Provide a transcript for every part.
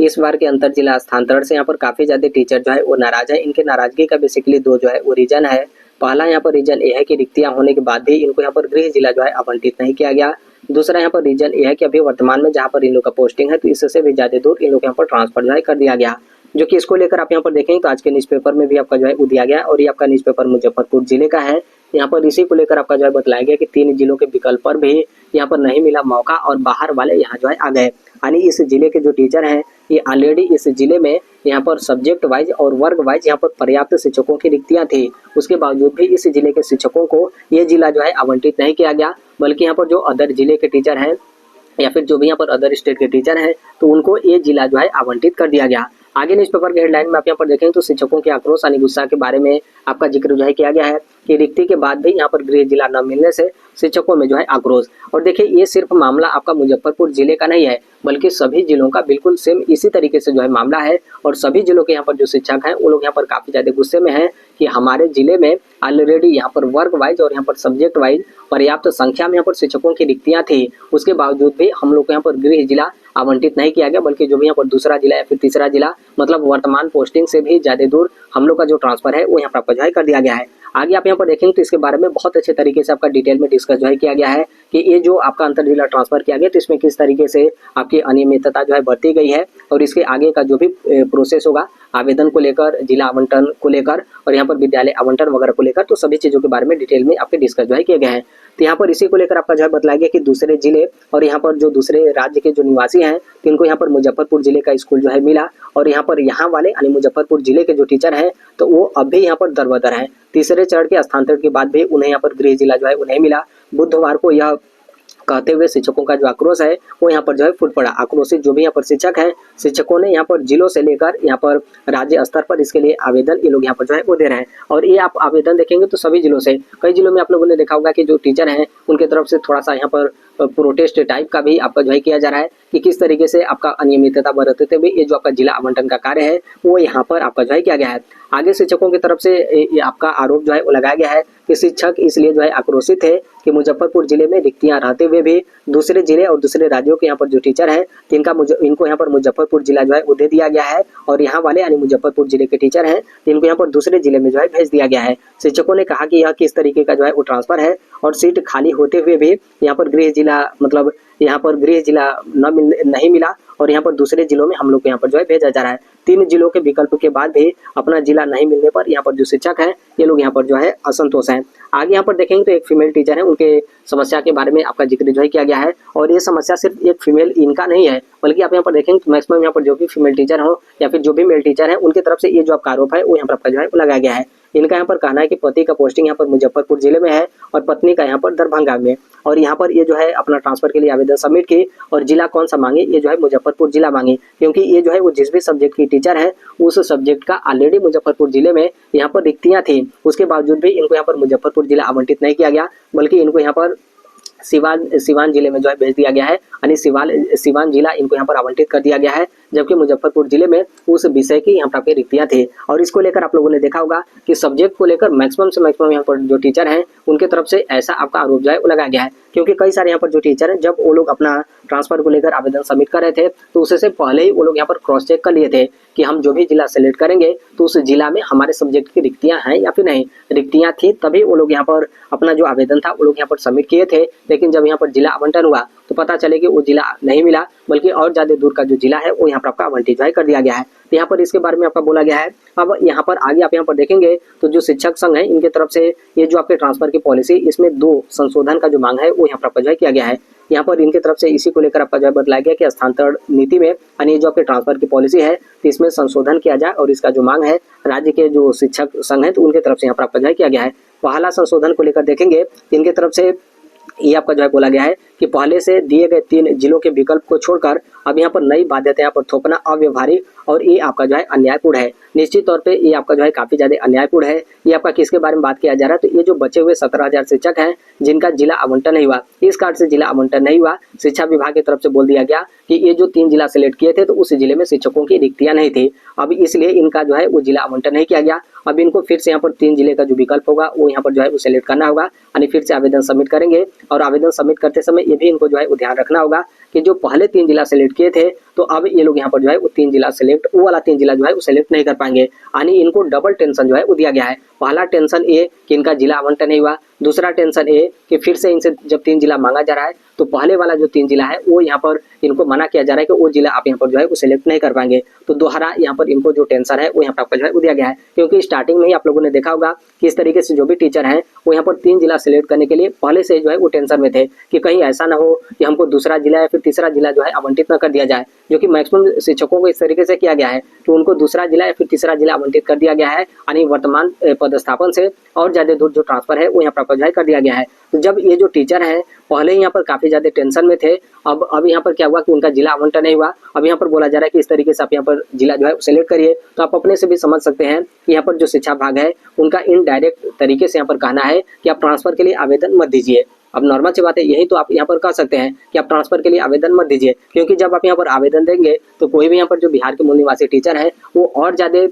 इस बार के अंतर जिला स्थानांतरण से यहाँ पर काफ़ी ज़्यादा टीचर जो है वो नाराज़ है। इनके नाराज़गी का बेसिकली दो जो है वो रीज़न है। पहला यहाँ पर रीज़न ये है कि रिक्तियाँ होने के बाद भी इनको यहाँ पर गृह जिला जो है आवंटित नहीं किया गया। दूसरा यहाँ पर रीज़न ये है कि अभी वर्तमान में जहाँ पर इन लोग का पोस्टिंग है तो इससे भी ज़्यादा दूर इन लोग यहाँ पर ट्रांसफर जो है कर दिया गया। जो कि इसको लेकर आप यहाँ पर देखेंगे तो आज के न्यूज़पेपर में भी आपका जो है वो दिया गया और ये आपका न्यूज़पेपर मुजफ्फरपुर जिले का है। यहाँ पर इसी को लेकर आपका जो है बतलाया गया कि 3 जिलों के विकल्प पर भी यहाँ पर नहीं मिला मौका और बाहर वाले यहाँ जो है आ गए। यानी इस जिले के जो टीचर हैं ये ऑलरेडी इस जिले में यहाँ पर सब्जेक्ट वाइज और वर्ग वाइज यहाँ पर पर्याप्त शिक्षकों की रिक्तियाँ थी। उसके बावजूद भी इस जिले के शिक्षकों को ये जिला जो है आवंटित नहीं किया गया, बल्कि यहाँ पर जो अदर जिले के टीचर हैं या फिर जो भी यहाँ पर अदर स्टेट के टीचर हैं तो उनको ये जिला जो है आवंटित कर दिया गया। आगे न्यूज़पेपर के हेडलाइन में आप यहाँ पर देखेंगे तो शिक्षकों के आक्रोश यानी गुस्सा के बारे में आपका जिक्र जो है किया गया है कि रिक्ति के बाद भी यहाँ पर गृह जिला न मिलने से शिक्षकों में जो है आक्रोश। और देखिए ये सिर्फ मामला आपका मुजफ्फरपुर जिले का नहीं है, बल्कि सभी जिलों का बिल्कुल सेम इसी तरीके से जो है मामला है। और सभी जिलों के यहाँ पर जो शिक्षक हैं वो लोग यहाँ पर काफ़ी ज़्यादा गुस्से में हैं कि हमारे जिले में ऑलरेडी यहाँ पर वर्ग वाइज और यहाँ पर सब्जेक्ट वाइज पर्याप्त संख्या में यहाँ पर शिक्षकों की रिक्तियाँ थी। उसके बावजूद भी हम लोग को यहाँ पर गृह जिला आवंटित नहीं किया गया, बल्कि जो भी यहाँ पर दूसरा जिला या फिर तीसरा जिला मतलब वर्तमान पोस्टिंग से भी ज़्यादा दूर हम लोग का जो ट्रांसफर है वो यहाँ पर आपका जो है कर दिया गया है। आगे आप यहाँ पर देखेंगे तो इसके बारे में बहुत अच्छे तरीके से आपका डिटेल में डिस्कस जो है किया गया है कि ये जो आपका अंतर जिला ट्रांसफर किया गया तो इसमें किस तरीके से आपकी अनियमितता जो है बरती गई है और इसके आगे का जो भी प्रोसेस होगा आवेदन को लेकर, जिला आवंटन को लेकर और यहाँ पर विद्यालय आवंटन वगैरह को लेकर, तो सभी चीज़ों के बारे में डिटेल में आपके डिस्कस जो है किए गए हैं। तो यहाँ पर इसी को लेकर आपका जो है बतलाया गया कि दूसरे जिले और यहाँ पर जो दूसरे राज्य के जो निवासी हैं तो इनको यहाँ पर मुजफ्फरपुर जिले का स्कूल जो है मिला और यहाँ पर यहाँ वाले यानी मुजफ्फरपुर जिले के जो टीचर हैं तो वो अब भी यहाँ पर दरबदर हैं। तीसरे चरण के स्थानांतरण के बाद भी उन्हें यहाँ पर गृह जिला जो है उन्हें मिला। बुधवार को यह कहते हुए शिक्षकों का जो आक्रोश है वो यहाँ पर जो है फूट पड़ा। आक्रोशित जो भी यहाँ पर शिक्षक हैं, शिक्षकों ने यहाँ पर जिलों से लेकर यहाँ पर राज्य स्तर पर इसके लिए आवेदन ये लोग यहाँ पर जो है वो दे रहे हैं। और ये आप आवेदन देखेंगे तो सभी जिलों से, कई जिलों में आप लोगों ने देखा होगा कि जो टीचर हैं उनके तरफ से थोड़ा सा यहाँ पर प्रोटेस्ट टाइप का भी आपका जो है किया जा रहा है कि किस तरीके से आपका अनियमितता बरतते हुए ये जो आपका जिला आवंटन का कार्य है वो यहाँ पर आपका जो है किया गया है। आगे शिक्षकों की तरफ से ये आपका आरोप जो है वो लगाया गया है कि शिक्षक इसलिए जो है आक्रोशित है कि मुजफ्फरपुर जिले में रिक्तियां रहते हुए भी दूसरे जिले और दूसरे राज्यों के यहाँ पर जो टीचर हैं इनको यहाँ पर मुजफ्फरपुर जिला जो है वो दे दिया गया है और यहाँ वाले यानी मुजफ्फरपुर जिले के टीचर हैं इनको यहाँ पर दूसरे जिले में जो है भेज दिया गया है। शिक्षकों ने कहा कि यह किस तरीके का जो है वो ट्रांसफर है और सीट खाली होते हुए भी यहाँ पर गृह जिला मतलब यहाँ पर गृह जिला नहीं मिला और यहाँ पर दूसरे जिलों में हम लोग को यहाँ पर जो है भेजा जा रहा है। 3 जिलों के विकल्प के बाद भी अपना जिला नहीं मिलने पर यहाँ पर जो शिक्षक हैं ये लोग यहाँ पर जो है असंतोष हैं। आगे यहाँ पर देखेंगे तो एक फीमेल टीचर है, उनके समस्या के बारे में आपका जिक्र जो है किया गया है और ये समस्या सिर्फ एक फीमेल इनका नहीं है, बल्कि आप यहाँ पर देखेंगे तो मैक्सिमम यहाँ पर जो भी फीमेल टीचर हो या फिर जो भी मेल टीचर है उनकी तरफ से ये जो आपका आरोप है वो यहाँ पर आपका जो है लगाया गया है। इनका यहाँ पर कहना है कि पति का पोस्टिंग यहाँ पर मुजफ्फरपुर जिले में है और पत्नी का यहाँ पर दरभंगा में, और यहाँ पर ये जो है अपना ट्रांसफर के लिए आवेदन सबमिट की और जिला कौन सा मांगे, ये जो है मुजफ्फरपुर जिला मांगे, क्योंकि ये जो है वो जिस भी सब्जेक्ट की टीचर है उस सब्जेक्ट का ऑलरेडी मुजफ्फरपुर जिले में यहाँ पर रिक्तियाँ थी। उसके बावजूद भी इनको यहाँ पर मुजफ्फरपुर जिला आवंटित नहीं किया गया, बल्कि इनको यहाँ पर सिवान जिले में जो है भेज दिया गया है, यानी सिवान जिला इनको यहाँ पर आवंटित कर दिया गया है, जबकि मुजफ्फरपुर जिले में उस विषय की यहाँ पर रिक्तियाँ थी। और इसको लेकर आप लोगों ने देखा होगा कि सब्जेक्ट को लेकर मैक्सिमम से मैक्सिमम यहाँ पर जो टीचर हैं उनके तरफ से ऐसा आपका आरोप जो है वो लगाया गया है, क्योंकि कई सारे यहाँ पर जो टीचर हैं जब वो लोग अपना ट्रांसफर को लेकर आवेदन सबमिट कर रहे थे तो उससे पहले ही वो लोग यहाँ पर क्रॉस चेक कर लिए थे कि हम जो भी जिला सेलेक्ट करेंगे तो उस जिला में हमारे सब्जेक्ट की रिक्तियाँ हैं या फिर नहीं। रिक्तियाँ थी तभी वो लोग यहाँ पर अपना जो आवेदन था वो लोग यहाँ पर सबमिट किए थे, लेकिन जब यहाँ पर जिला आवंटन हुआ तो पता चले कि वो जिला नहीं मिला, बल्कि और ज़्यादा दूर का जो जिला है वो यहाँ पर आपका आवंटित कर दिया गया है। तो यहाँ पर इसके बारे में आपका बोला गया है। अब यहाँ पर आगे आप यहाँ पर देखेंगे तो जो शिक्षक संघ है इनके तरफ से ये जो आपके ट्रांसफर की पॉलिसी इसमें 2 संशोधन का जो मांग है वो यहाँ पर आपका जो है किया गया है। यहाँ पर इनके तरफ से इसी को लेकर आपका जो है बतलाया गया कि स्थानांतरण नीति में यानी जो आपके ट्रांसफर की पॉलिसी है तो इसमें संशोधन किया जाए और इसका जो मांग है राज्य के जो शिक्षक संघ है तो उनके तरफ से यहाँ पर आपका जो है किया गया है। पहला संशोधन को लेकर देखेंगे इनके तरफ से ये आपका जो है बोला गया है कि पहले से दिए गए 3 जिलों के विकल्प को छोड़कर अब यहाँ पर नई बाध्यता यहाँ पर थोपना अव्यवहारिक और ये आपका जो है अन्यायपूर्ण है। निश्चित तौर पे ये आपका जो है काफ़ी ज़्यादा अन्यायपूर्ण है। ये आपका किसके बारे में बात किया जा रहा है, तो ये जो बचे हुए 17,000 शिक्षक हैं जिनका जिला आवंटन नहीं हुआ, इस कार्ड से जिला आवंटन नहीं हुआ, शिक्षा विभाग की तरफ से बोल दिया गया कि ये जो 3 जिला सेलेक्ट किए थे तो उस जिले में शिक्षकों की रिक्तियाँ नहीं थी, अब इसलिए इनका जो है वो जिला आवंटन नहीं किया गया। अब इनको फिर से यहाँ पर 3 जिले का जो विकल्प होगा वो यहाँ पर जो है वो सेलेक्ट करना होगा, यानी फिर से आवेदन सबमिट करेंगे और आवेदन सबमिट करते समय ये भी इनको जो है वो ध्यान रखना होगा कि जो पहले 3 जिला सेलेक्ट किए थे, तो अब ये लोग यहाँ पर जो है वो 3 जिला सेलेक्ट, वो वाला 3 जिला जो है वो सेलेक्ट नहीं कर पाएंगे। यानी इनको डबल टेंशन जो है वो दिया गया है। पहला टेंशन ये कि इनका जिला आवंटन नहीं हुआ, दूसरा टेंशन ये कि फिर से इनसे जब 3 जिला मांगा जा रहा है, तो पहले वाला जो 3 जिला है वो यहाँ पर इनको मना किया जा रहा है कि वो जिला आप यहाँ पर जो है वो सिलेक्ट नहीं कर पाएंगे। तो दोहरा यहाँ पर इनको जो टेंशन है वो यहाँ पर आपका जो है वो दिया गया है, क्योंकि स्टार्टिंग में ही आप लोगों ने देखा होगा कि इस तरीके से जो भी टीचर हैं वो यहाँ पर 3 जिला सिलेक्ट करने के लिए पहले से जो है वो टेंशन में थे कि कहीं ऐसा ना हो कि हमको दूसरा जिला या फिर तीसरा जिला जो है आवंटित न कर दिया जाए, जो कि मैक्सिमम शिक्षकों को इस तरीके से किया गया है कि उनको दूसरा जिला या फिर तीसरा जिला आवंटित कर दिया गया है। यानी वर्तमान पदस्थापन से और ज्यादा दूर जो ट्रांसफर है वो यहाँ पर जो है कर दिया गया है। तो जब ये जो टीचर हैं पहले ही यहाँ पर काफी ज्यादा टेंशन में थे, अब यहाँ पर क्या हुआ कि उनका जिला आवंटन नहीं हुआ। अब यहाँ पर बोला जा रहा है कि इस तरीके से आप यहाँ पर जिला जो है सेलेक्ट करिए। तो आप अपने से भी समझ सकते हैं कि यहाँ पर जो शिक्षा विभाग है उनका इनडायरेक्ट तरीके से यहाँ पर कहना है कि आप ट्रांसफर के लिए आवेदन मत दीजिए। अब नॉर्मल सी बात है, यही तो आप यहाँ पर कह सकते हैं कि आप ट्रांसफर के लिए आवेदन मत दीजिए, क्योंकि जब आप यहाँ पर आवेदन देंगे तो कोई भी यहाँ पर जो बिहार के मूल निवासी टीचर हैं वो और ज्यादा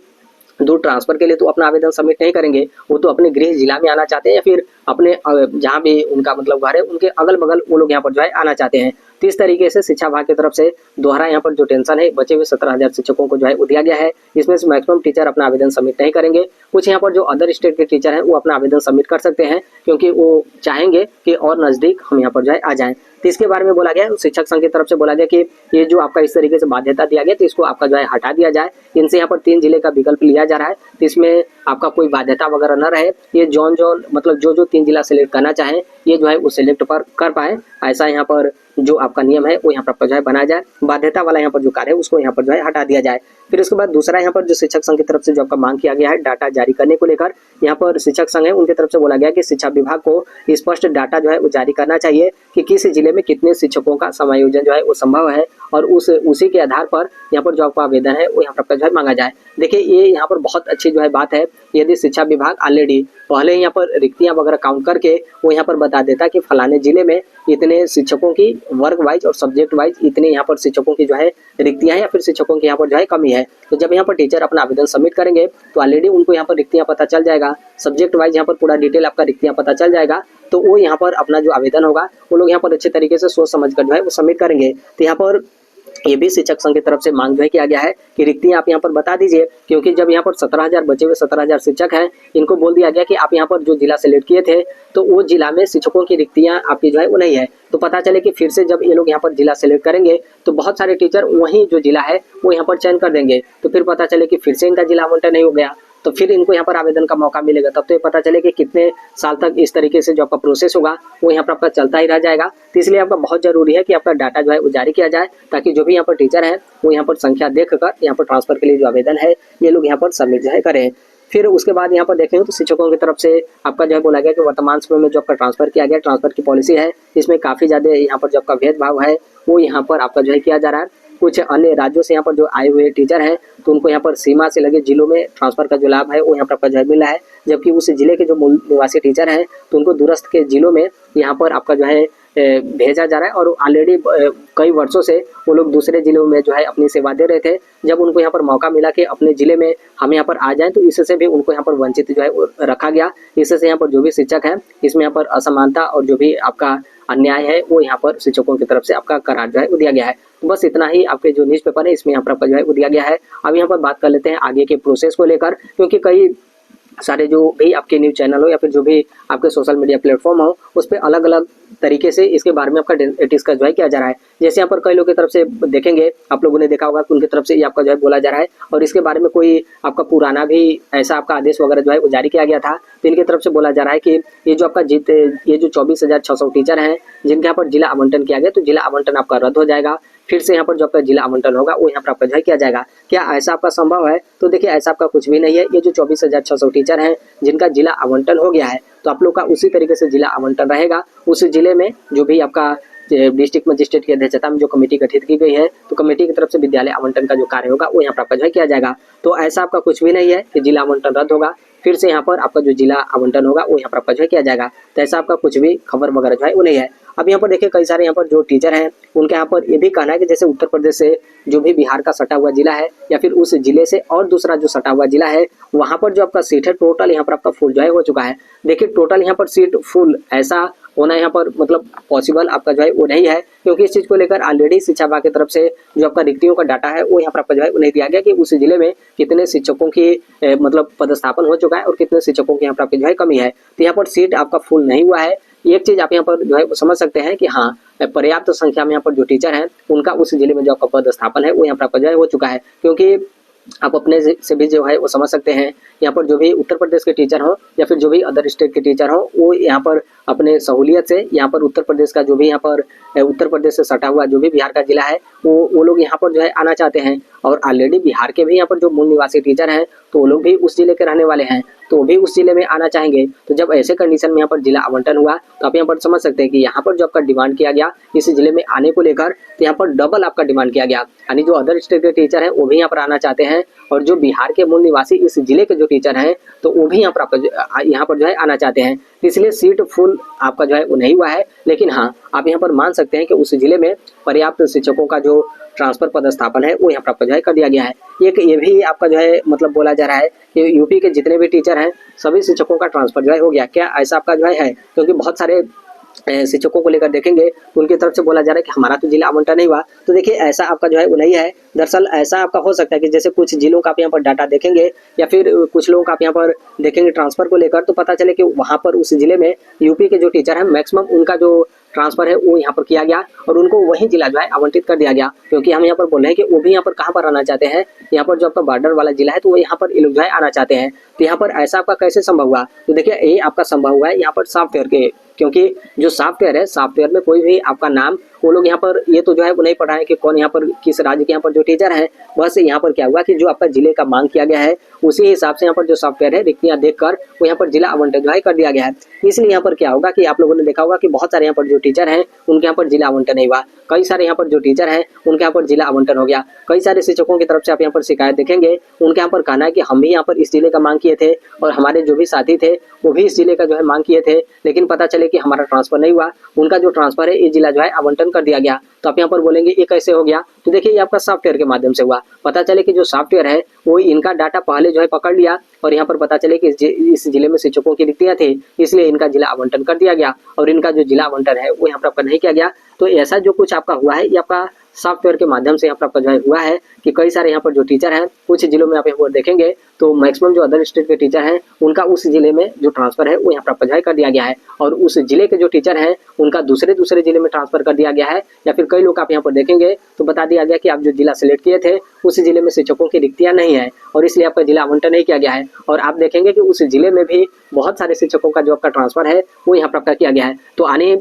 दूर ट्रांसफर के लिए तो अपना आवेदन सबमिट नहीं करेंगे। वो तो अपने गृह जिला में आना चाहते हैं या फिर अपने जहाँ भी उनका मतलब घर है उनके अगल बगल वो लोग यहाँ पर जो है आना चाहते हैं। तो इस तरीके से शिक्षा विभाग की तरफ से दोहरा यहाँ पर जो टेंशन है बचे हुए 17,000 शिक्षकों को जो है वो दिया गया है। इसमें से मैक्सिमम टीचर अपना आवेदन सबमिट नहीं करेंगे। कुछ यहाँ पर जो अदर स्टेट के टीचर हैं वो अपना आवेदन सबमिट कर सकते हैं, क्योंकि वो चाहेंगे कि और नजदीक हम यहाँ पर जो है आ जाएं। तो इसके बारे में बोला गया, शिक्षक संघ की तरफ से बोला गया कि ये जो आपका इस तरीके से बाध्यता दिया गया तो इसको आपका जो है हटा दिया जाए। इनसे यहाँ पर 3 जिले का विकल्प लिया जा रहा है, तो इसमें आपका कोई बाध्यता वगैरह न रहे। ये जॉन मतलब जो 3 जिला सिलेक्ट करना चाहें ये जो है वो सिलेक्ट पर कर पाए, ऐसा यहाँ पर जो आपका नियम है वो यहाँ पर जो है बनाया जाए। बाध्यता वाला यहाँ पर जो कार्य है उसको यहाँ पर जो है हटा दिया जाए। फिर उसके बाद दूसरा यहाँ पर जो शिक्षक संघ की तरफ से जो आपका मांग किया गया है डाटा जारी करने को लेकर, यहाँ पर शिक्षक संघ है उनकी तरफ से बोला गया कि शिक्षा विभाग को स्पष्ट डाटा जो है वो जारी करना चाहिए कि किस जिले में कितने शिक्षकों का समायोजन जो है वो संभव है, और उसी के आधार पर यहाँ पर जो आपका आवेदन है वो यहाँ पर जो है मांगा जाए। देखिए ये यहाँ पर बहुत अच्छी जो है बात है, यदि शिक्षा विभाग ऑलरेडी पहले यहाँ पर रिक्तियां वगैरह काउंट करके वो यहाँ पर बता देता कि फलाने जिले में इतने शिक्षकों की वर्ग वाइज और सब्जेक्ट वाइज इतने यहाँ पर शिक्षकों की जो है रिक्तियां हैं या फिर शिक्षकों की यहाँ पर जो है कमी है, तो जब यहाँ पर टीचर अपना आवेदन सबमिट करेंगे तो ऑलरेडी उनको यहाँ पर रिक्तियां पता चल जाएगा, सब्जेक्ट वाइज यहाँ पर पूरा डिटेल आपका रिक्तियां पता चल जाएगा। तो वो यहाँ पर अपना जो आवेदन होगा वो लोग यहाँ पर अच्छे तरीके से सोच समझ कर जो है वो सबमिट करेंगे। तो यहाँ पर ये भी शिक्षक संघ की तरफ से मांग जो है किया गया है कि रिक्तियां आप यहाँ पर बता दीजिए, क्योंकि जब यहाँ पर 17,000 बचे हुए 17,000 शिक्षक हैं, इनको बोल दिया गया कि आप यहाँ पर जो जिला सेलेक्ट किए थे तो वो जिला में शिक्षकों की रिक्तियां आपकी जो है वो नहीं है। तो पता चले कि फिर से जब ये लोग यहाँ पर जिला सेलेक्ट करेंगे तो बहुत सारे टीचर वही जो जिला है वो यहाँ पर चयन कर देंगे, तो फिर पता चले कि फिर से इनका जिला आवंटन नहीं हो गया, तो फिर इनको यहाँ पर आवेदन का मौका मिलेगा। तब तो ये पता चले कि कितने साल तक इस तरीके से जो आपका प्रोसेस होगा वो यहाँ पर आपका चलता ही रह जाएगा। तो इसलिए आपका बहुत जरूरी है कि आपका डाटा जो है वो जारी किया जाए, ताकि जो भी यहाँ पर टीचर है वो यहाँ पर संख्या देखकर यहाँ पर ट्रांसफर के लिए जो आवेदन है ये लोग यहाँ पर सबमिट जो है करें। फिर उसके बाद यहाँ पर देखेंगे तो शिक्षकों की तरफ से आपका जो है बोला गया कि वर्तमान समय में जो आपका ट्रांसफर किया गया, ट्रांसफर की पॉलिसी है इसमें काफ़ी ज़्यादा यहाँ पर जो आपका भेदभाव है वो यहाँ पर आपका जो है किया जा रहा है। कुछ अन्य राज्यों से यहाँ पर जो आए हुए टीचर हैं तो उनको यहाँ पर सीमा से लगे जिलों में ट्रांसफर का जो लाभ है वो यहाँ पर आपका जो है मिला है, जबकि उस जिले के जो मूल निवासी टीचर हैं तो उनको दूरस्थ के जिलों में यहाँ पर आपका जो है भेजा जा रहा है। और ऑलरेडी कई वर्षों से वो लोग दूसरे जिलों में जो है अपनी सेवा दे रहे थे, जब उनको यहाँ पर मौका मिला कि अपने जिले में हम यहाँ पर आ जाएं तो इससे भी उनको यहाँ पर वंचित जो है रखा गया। इससे यहाँ पर जो भी शिक्षक हैं इसमें यहाँ पर असमानता और जो भी आपका अन्याय है वो यहाँ पर शिक्षकों की तरफ से आपका करार जो है वो दिया गया है। तो बस इतना ही आपके जो न्यूज़पेपर है इसमें यहाँ पर आपका जो है वो दिया गया है। अब यहाँ पर बात कर लेते हैं आगे के प्रोसेस को लेकर, क्योंकि कई सारे जो भी आपके न्यूज़ चैनल हो या फिर जो भी आपके सोशल मीडिया प्लेटफॉर्म हो उस पर अलग अलग तरीके से इसके बारे में आपका डिस्कस जो है किया जा रहा है। जैसे यहाँ पर कई लोगों की तरफ से देखेंगे, आप लोगों ने देखा होगा कि उनकी तरफ से ये आपका जो है बोला जा रहा है और इसके बारे में कोई आपका पुराना भी ऐसा आपका आदेश वगैरह जो है वो जारी किया गया था। तो इनकी तरफ से बोला जा रहा है कि ये जो आपका ये जो 24,600 टीचर हैं जिनके यहाँ पर जिला आवंटन किया गया तो जिला आवंटन आपका रद्द हो जाएगा। फिर से यहाँ पर जो आपका जिला आवंटन होगा वो यहाँ पर आपका जो है किया जाएगा। क्या ऐसा आपका संभव है? तो देखिए ऐसा आपका कुछ भी नहीं है। ये जो 24,600 टीचर हैं जिनका जिला आवंटन हो गया है तो आप लोग का उसी तरीके से जिला आवंटन रहेगा। उस जिले में जो भी आपका डिस्ट्रिक्ट मजिस्ट्रेट की अध्यक्षता में जो कमेटी गठित की गई है तो कमेटी की तरफ से विद्यालय आवंटन का जो कार्य होगा वो यहाँ पर आपका जो है किया जाएगा। तो ऐसा आपका कुछ भी नहीं है कि जिला आवंटन रद्द होगा, फिर से यहाँ पर आपका जो जिला आवंटन होगा वो यहाँ पर आपका जो है किया जाएगा। तो ऐसा आपका कुछ भी खबर वगैरह जो है वो नहीं है। अब यहाँ पर देखिए कई सारे यहाँ पर जो टीचर हैं उनके यहाँ पर ये भी कहना है कि जैसे उत्तर प्रदेश से जो भी बिहार का सटा हुआ जिला है या फिर उस जिले से और दूसरा जो सटा हुआ जिला है वहाँ पर जो आपका सीट है टोटल यहाँ पर आपका फुल जो है हो चुका है। देखिए टोटल यहाँ पर सीट फुल ऐसा होना यहाँ पर मतलब पॉसिबल आपका जो है वो नहीं है, क्योंकि इस चीज़ को लेकर ऑलरेडी शिक्षा विभाग की तरफ से जो आपका रिक्तियों का डाटा है वो यहाँ पर आपका जो है उन्हें दिया गया कि उस जिले में कितने शिक्षकों की मतलब पदस्थापन हो चुका है और कितने शिक्षकों की यहाँ पर आपकी जो है कमी है। तो यहाँ पर सीट आपका फुल नहीं हुआ है। एक चीज आप यहाँ पर जो है समझ सकते हैं कि हाँ पर्याप्त संख्या में यहाँ पर जो टीचर हैं उनका उस जिले में जो आपका पदस्थापन है वो यहाँ पर आपका जो है हो चुका है, क्योंकि आप अपने से भी जो है वो समझ सकते हैं यहाँ पर जो भी उत्तर प्रदेश के टीचर हो या फिर जो भी अदर स्टेट के टीचर हो वो यहाँ पर अपने सहूलियत से यहाँ पर उत्तर प्रदेश का जो भी यहाँ पर उत्तर प्रदेश से सटा हुआ जो भी बिहार का जिला है वो लोग यहाँ पर जो है आना चाहते हैं। और ऑलरेडी बिहार के भी यहाँ पर जो मूल निवासी टीचर हैं तो वो लोग भी उस जिले के रहने वाले हैं, तो वो भी उस जिले में आना चाहेंगे। तो जब ऐसे कंडीशन में यहाँ पर जिला आवंटन हुआ तो आप यहाँ पर समझ सकते हैं कि यहाँ पर जो आपका डिमांड किया गया इस जिले में आने को लेकर, तो यहाँ पर डबल आपका डिमांड किया गया, यानी जो अदर स्टेट के टीचर हैं वो भी यहाँ पर आना चाहते हैं और जो बिहार के मूल निवासी इस जिले के जो टीचर हैं तो वो भी यहाँ पर जो है आना चाहते हैं। इसलिए सीट फुल आपका जो है वो नहीं हुआ है। लेकिन हाँ आप यहाँ पर मान सकते हैं कि उस जिले में पर्याप्त शिक्षकों का जो ट्रांसफर पदस्थापन है वो यहाँ पर आपका जो है कर दिया गया है। एक ये भी आपका जो है मतलब बोला जा रहा है कि यूपी के जितने भी टीचर हैं सभी शिक्षकों का ट्रांसफर जो है हो गया। क्या ऐसा आपका जो है क्योंकि बहुत सारे शिक्षकों को लेकर देखेंगे तो उनकी तरफ से बोला जा रहा है कि हमारा तो जिला आवंटन नहीं हुआ। तो देखिए ऐसा आपका जो है वो नहीं है। दरअसल ऐसा आपका हो सकता है कि जैसे कुछ जिलों का आप यहाँ पर डाटा देखेंगे या फिर कुछ लोगों का आप यहाँ पर देखेंगे ट्रांसफर को लेकर, तो पता चले कि वहाँ पर उस जिले में यूपी के जो टीचर हैं मैक्सिमम उनका जो ट्रांसफर है वो यहाँ पर किया गया और उनको वही जिला जो है आवंटित कर दिया गया। क्योंकि हम यहाँ पर बोल रहे हैं कि वो भी यहाँ पर कहाँ पर आना चाहते हैं, यहाँ पर जो आपका बॉर्डर वाला जिला है तो वो यहाँ पर ये लोग जो है आना चाहते हैं। तो यहाँ पर ऐसा आपका कैसे संभव हुआ? तो देखिए ये आपका संभव हुआ है यहाँ पर सॉफ्टवेयर के, क्योंकि जो सॉफ्टवेयर है सॉफ्टवेयर में कोई भी आपका नाम वो लोग यहाँ पर ये तो जो है वो नहीं पढ़ा है कि कौन यहाँ पर किस राज्य के यहाँ पर जो टीचर है। बस यहाँ पर क्या हुआ कि जो आपका जिले का मांग किया गया है उसी हिसाब से यहाँ पर जो सॉफ्टवेयर है रिक्तियां देखकर वो यहाँ पर जिला आवंटन जो है कर दिया गया है। इसलिए यहाँ पर क्या होगा कि आप लोगों ने देखा होगा कि बहुत सारे यहाँ पर जो टीचर हैं उनके यहाँ पर जिला आवंटन नहीं हुआ, कई सारे यहाँ पर जो टीचर हैं उनके यहाँ पर जिला आवंटन हो गया। कई सारे शिक्षकों की तरफ से आप यहाँ पर शिकायत देखेंगे उनके यहाँ पर कहना है कि हम भी यहाँ पर इस जिले का मांग किए थे और हमारे जो भी साथी थे वो भी इस जिले का जो है मांग किए थे, लेकिन पता चले कि हमारा ट्रांसफर नहीं हुआ, उनका जो ट्रांसफर है ये जिला जो है आवंटन कर दिया गया। तो आप यहाँ पर बोलेंगे ये कैसे हो गया? तो देखिए ये आपका सॉफ्टवेयर के माध्यम से हुआ। पता चले कि जो सॉफ्टवेयर है वो इनका डाटा पहले जो है पकड़ लिया और यहाँ पर पता चले कि इस जिले में शिक्षकों की रिक्तियां थी, इसलिए इनका जिला आवंटन कर दिया गया और इनका जो जिला आवंटन है वो यहाँ पर आपका नहीं किया गया। तो ऐसा जो कुछ आपका हुआ है ये आपका सॉफ्टवेयर के माध्यम से यहाँ पर आपका जो है हुआ है कि कई सारे यहाँ पर जो टीचर हैं कुछ जिलों में आप यहाँ पर देखेंगे तो मैक्सिमम जो अदर स्टेट के टीचर हैं उनका उस जिले में जो ट्रांसफर है वो यहाँ पर आपका जो है कर दिया गया है और उस जिले के जो टीचर हैं उनका दूसरे जिले में ट्रांसफर कर दिया गया है। या फिर कई लोग आप यहाँ पर देखेंगे तो बता दिया गया कि आप जो जिला सिलेक्ट किए थे उस जिले में शिक्षकों की रिक्तियां नहीं है और इसलिए आपका जिला आवंटन नहीं किया गया है। और आप देखेंगे कि उस जिले में भी बहुत सारे शिक्षकों का जो आपका ट्रांसफर है वो यहाँ पर आपका किया गया है। तो आने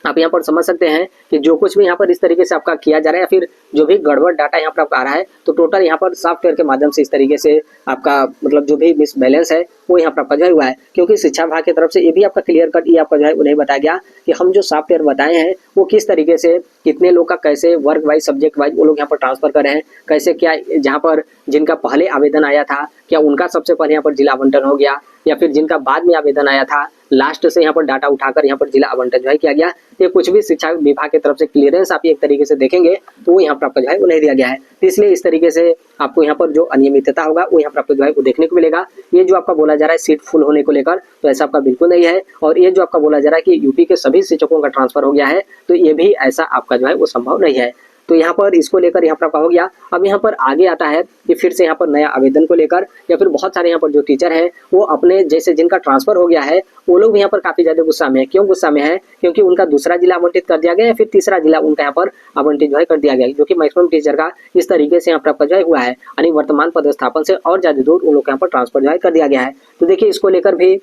आप यहाँ पर समझ सकते हैं कि जो कुछ भी यहाँ पर इस तरीके से आपका किया जा रहा है या फिर जो भी गड़बड़ डाटा यहाँ पर आपका आ रहा है तो टोटल यहाँ पर सॉफ्टवेयर के माध्यम से इस तरीके से आपका मतलब जो भी मिसबैलेंस है वो यहाँ पर आपका जो है हुआ है। क्योंकि शिक्षा विभाग की तरफ से ये भी आपका क्लियर कट ये आपका जो है उन्हें बताया गया कि हम जो सॉफ्टवेयर बताए हैं वो किस तरीके से कितने लोग का कैसे वर्क वाइज सब्जेक्ट वाइज वो लोग यहाँ पर ट्रांसफर कर रहे हैं, कैसे क्या जहाँ पर जिनका पहले आवेदन आया था क्या उनका सबसे पहले यहाँ पर जिला आवंटन हो गया या फिर जिनका बाद में आवेदन आया था लास्ट से यहाँ पर डाटा उठाकर यहाँ पर जिला आवंटन जो है किया गया। ये कुछ भी शिक्षा विभाग की तरफ से क्लियरेंस आप एक तरीके से देखेंगे तो वो यहाँ पर आपका जो है वो नहीं दिया गया है। तो इसलिए इस तरीके से आपको यहाँ पर जो अनियमितता होगा वो यहाँ पर आपको जो है वो देखने को मिलेगा। ये जो आपका बोला जा रहा है सीट फुल होने को लेकर तो ऐसा आपका बिल्कुल नहीं है। और ये जो आपका बोला जा रहा है कि यूपी के सभी शिक्षकों का ट्रांसफर हो गया है तो ये भी ऐसा आपका जो है वो संभव नहीं है। तो यहाँ पर इसको लेकर यहाँ पर आपका हो गया। अब यहाँ पर आगे आता है कि फिर से यहाँ पर नया आवेदन को लेकर या फिर बहुत सारे यहाँ पर जो टीचर हैं वो अपने जैसे जिनका ट्रांसफर हो गया है वो लोग भी यहाँ पर काफी ज्यादा गुस्सा में है। क्यों गुस्सा में है? क्योंकि उनका दूसरा जिला आवंटित कर दिया गया या फिर तीसरा जिला उनका यहाँ पर आवंटित जो है कर दिया गया, जो कि मैक्सिमम टीचर का इस तरीके से यहाँ पर आपका जो है हुआ है, यानी वर्तमान पदस्थापन से और ज्यादा दूर उन लोग यहाँ पर ट्रांसफर जो है कर दिया गया है। तो देखिए इसको लेकर भी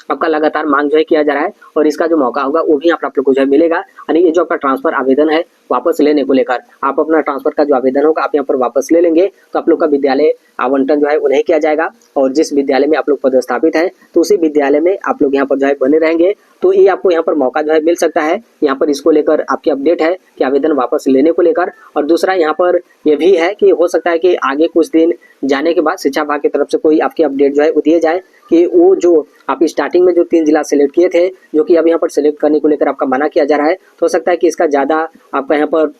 आपका लगातार मांग जो है किया जा रहा है और इसका जो मौका होगा वो भी आप लोग को जो है मिलेगा। यानी ये जो आपका ट्रांसफर आवेदन है वापस लेने को लेकर आप अपना ट्रांसफर का जो आवेदन होगा आप यहाँ पर वापस ले लेंगे तो आप लोग का विद्यालय आवंटन जो है वो नहीं किया जाएगा और जिस विद्यालय में आप लोग पदस्थापित हैं तो उसी विद्यालय में आप लोग यहाँ पर जो है बने रहेंगे। तो ये आपको यहाँ पर मौका जो है मिल सकता है। यहाँ पर इसको लेकर आपकी अपडेट है कि आवेदन वापस लेने को लेकर। और दूसरा यहाँ पर ये भी है कि हो सकता है कि आगे कुछ दिन जाने के बाद शिक्षा विभाग की तरफ से कोई आपकी अपडेट जो है वो दिए जाए कि वो जो आप स्टार्टिंग में जो 3 जिला सेलेक्ट किए थे, जो कि अब यहाँ पर सेलेक्ट करने को लेकर आपका मना किया जा रहा है, तो हो सकता है कि इसका ज़्यादा आपका यहाँ पर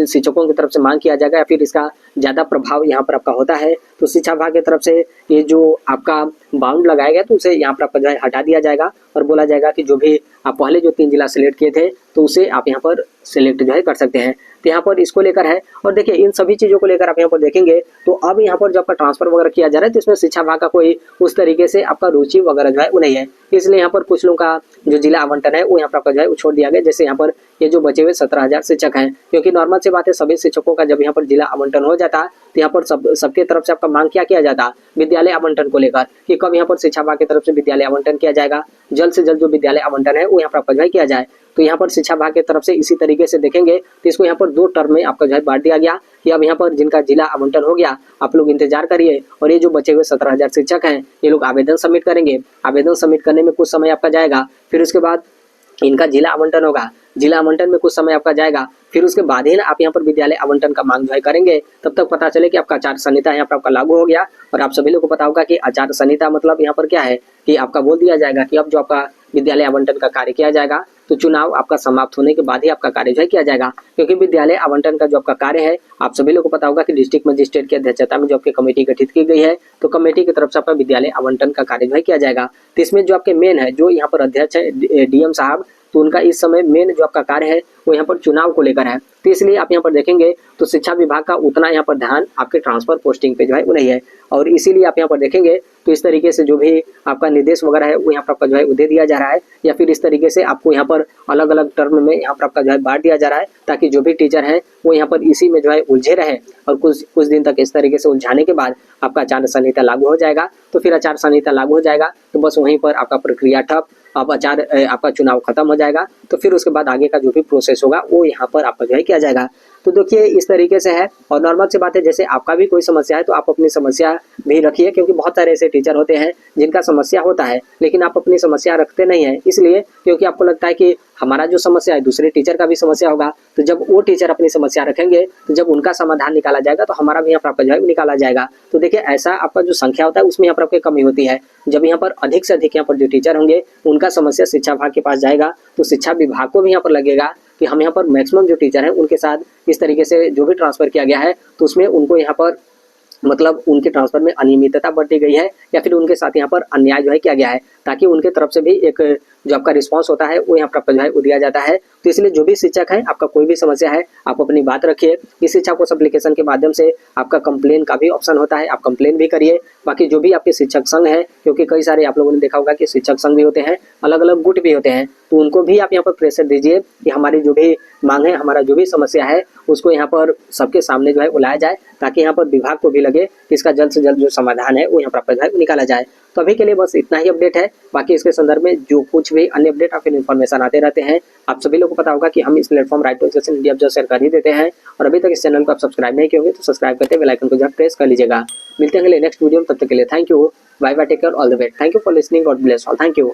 शिक्षकों की तरफ से मांग किया जाएगा या फिर इसका ज़्यादा प्रभाव यहाँ पर आपका होता है। तो शिक्षा विभाग की तरफ से ये जो आपका बाउंड लगाया गया तो उसे यहाँ पर आपका जो है हटा दिया जाएगा और बोला जाएगा कि जो भी आप पहले जो 3 जिला सेलेक्ट किए थे तो उसे आप यहाँ पर सेलेक्ट जो है कर सकते हैं। तो यहाँ पर इसको लेकर है। और देखिए इन सभी चीज़ों को लेकर आप यहाँ पर देखेंगे तो अब यहाँ पर जो आपका ट्रांसफर वगैरह किया जा रहा है तो इसमें शिक्षा विभाग का कोई उस तरीके से आपका रुचि वगैरह जो है वो नहीं है, इसलिए यहाँ पर कुछ लोगों का जो जिला आवंटन है वो यहाँ पर आपका जो है वो छोड़ दिया गया। जैसे यहाँ पर ये जो बचे हुए 17,000 शिक्षक हैं, क्योंकि नॉर्मल सी बात है सभी शिक्षकों का जब यहाँ पर जिला आवंटन हो जाता तो यहाँ पर सबके तरफ से आपका मांग क्या किया जाता विद्यालय आवंटन को लेकर कि कब यहाँ पर शिक्षा विभाग की तरफ से विद्यालय आवंटन किया जाएगा, जल्द से जल्द जो विद्यालय आवंटन है वो यहाँ पर आपका जो है किया जाए। तो यहाँ पर शिक्षा विभाग की तरफ से इसी तरीके से देखेंगे तो इसको यहाँ पर 2 टर्म में आपका जो है बांट दिया गया कि अब यहाँ पर जिनका जिला आवंटन हो गया आप लोग इंतजार करिए और ये जो बचे हुए 17,000 शिक्षक हैं ये लोग आवेदन सबमिट करेंगे। आवेदन सबमिट करने में कुछ समय आपका जाएगा, फिर उसके बाद इनका जिला आवंटन होगा, जिला आवंटन में कुछ समय आपका जाएगा, फिर उसके बाद ही ना आप यहाँ पर विद्यालय आवंटन का मांग जो है करेंगे। तब तक पता चले कि आपका आचार संहिता यहाँ पर आपका लागू हो गया। और आप सभी लोग को पता होगा कि आचार संहिता मतलब यहाँ पर क्या है कि आपका बोल दिया जाएगा कि अब जो आपका विद्यालय आवंटन का कार्य किया जाएगा तो चुनाव आपका समाप्त होने के बाद ही आपका कार्य जो है किया जाएगा। क्योंकि विद्यालय आवंटन का जो आपका कार्य है आप सभी लोग को पता होगा कि डिस्ट्रिक्ट मजिस्ट्रेट की अध्यक्षता में जो आपकी कमेटी गठित की गई है तो कमेटी की तरफ से आपका विद्यालय आवंटन का कार्य जो है किया जाएगा। तो इसमें जो आपके मेन है जो यहाँ पर अध्यक्ष है डीएम साहब, तो उनका इस समय मेन जो आपका कार्य है वो यहाँ पर चुनाव को लेकर है। तो इसलिए आप यहाँ पर देखेंगे तो शिक्षा विभाग का उतना यहाँ पर ध्यान आपके ट्रांसफर पोस्टिंग पे जो है वो नहीं है। और इसीलिए आप यहाँ पर देखेंगे तो इस तरीके से जो भी आपका निर्देश वगैरह है वो यहाँ पर आपका जो है वो दे दिया जा रहा है, या फिर इस तरीके से आपको यहाँ पर अलग अलग टर्म में यहाँ पर आपका जो है बांट दिया जा रहा है ताकि जो भी टीचर है वो यहाँ पर इसी में जो है उलझे रहे। और कुछ दिन तक इस तरीके से उलझाने के बाद आपका आचार संहिता लागू हो जाएगा। तो फिर आचार संहिता लागू हो जाएगा तो बस वहीं पर आपका प्रक्रिया ठप, अब आपका चुनाव खत्म हो जाएगा। तो फिर उसके बाद आगे का जो भी प्रोसेस होगा वो यहाँ पर आपका जो है किया जाएगा। तो देखिए इस तरीके से है। और नॉर्मल सी बात है जैसे आपका भी कोई समस्या है तो आप अपनी समस्या भी रखिए, क्योंकि बहुत सारे ऐसे टीचर होते हैं जिनका समस्या होता है लेकिन आप अपनी समस्या रखते नहीं है, इसलिए क्योंकि आपको लगता है कि हमारा जो समस्या है दूसरे टीचर का भी समस्या होगा। तो जब वो टीचर अपनी समस्या रखेंगे तो जब उनका समाधान निकाला जाएगा तो हमारा भी यहाँ पर आपका जो है निकाला जाएगा। तो देखिए ऐसा आपका जो संख्या होता है उसमें यहाँ पर आपकी कमी होती है। जब यहाँ पर अधिक से अधिक यहाँ पर जो टीचर होंगे उनका समस्या शिक्षा विभाग के पास जाएगा तो शिक्षा विभाग को भी यहाँ पर लगेगा कि हम यहाँ पर मैक्सिमम जो टीचर हैं उनके साथ इस तरीके से जो भी ट्रांसफर किया गया है तो उसमें उनको यहाँ पर मतलब उनके ट्रांसफर में अनियमितता बरती गई है या फिर उनके साथ यहाँ पर अन्याय जो है किया गया है, ताकि उनके तरफ से भी एक जो आपका रिस्पांस होता है वो यहाँ पर आपका जो है वो दिया जाता है। तो इसलिए जो भी शिक्षक है आपका कोई भी समस्या है आप अपनी बात रखिए। इस शिक्षा कोष एप्लीकेशन के माध्यम से आपका कंप्लेन का भी ऑप्शन होता है, आप कंप्लेन भी करिए। बाकी जो भी आपके शिक्षक संघ है, क्योंकि कई सारे आप लोगों ने देखा होगा कि शिक्षक संघ भी होते हैं, अलग अलग गुट भी होते हैं, तो उनको भी आप यहाँ पर प्रेशर दीजिए कि हमारी जो भी मांग है, हमारा जो भी समस्या है उसको यहाँ पर सबके सामने जो है वो लाया जाए, ताकि यहाँ पर विभाग को भी लगे कि इसका जल्द से जल्द जो समाधान है वो यहाँ पर जो है निकाला जाए। तो अभी के लिए बस इतना ही अपडेट है। बाकी इसके संदर्भ में जो कुछ भी अन्य अपडेट या फिर इन्फॉर्मेशन आते रहते हैं, आप सभी लोगों को पता होगा कि हम इस platform Right to Education India जो शेयर कर ही देते हैं। और अभी तक इस चैनल को आप सब्सक्राइब नहीं किए होंगे तो सब्सक्राइब करते बेल आइकन को जब प्रेस कर लीजिएगा। मिलते हैं अगले नेक्स्ट वीडियो में, तब तक के लिए thank you, bye bye, take care, all the best, thank you for listening, God bless all, thank you.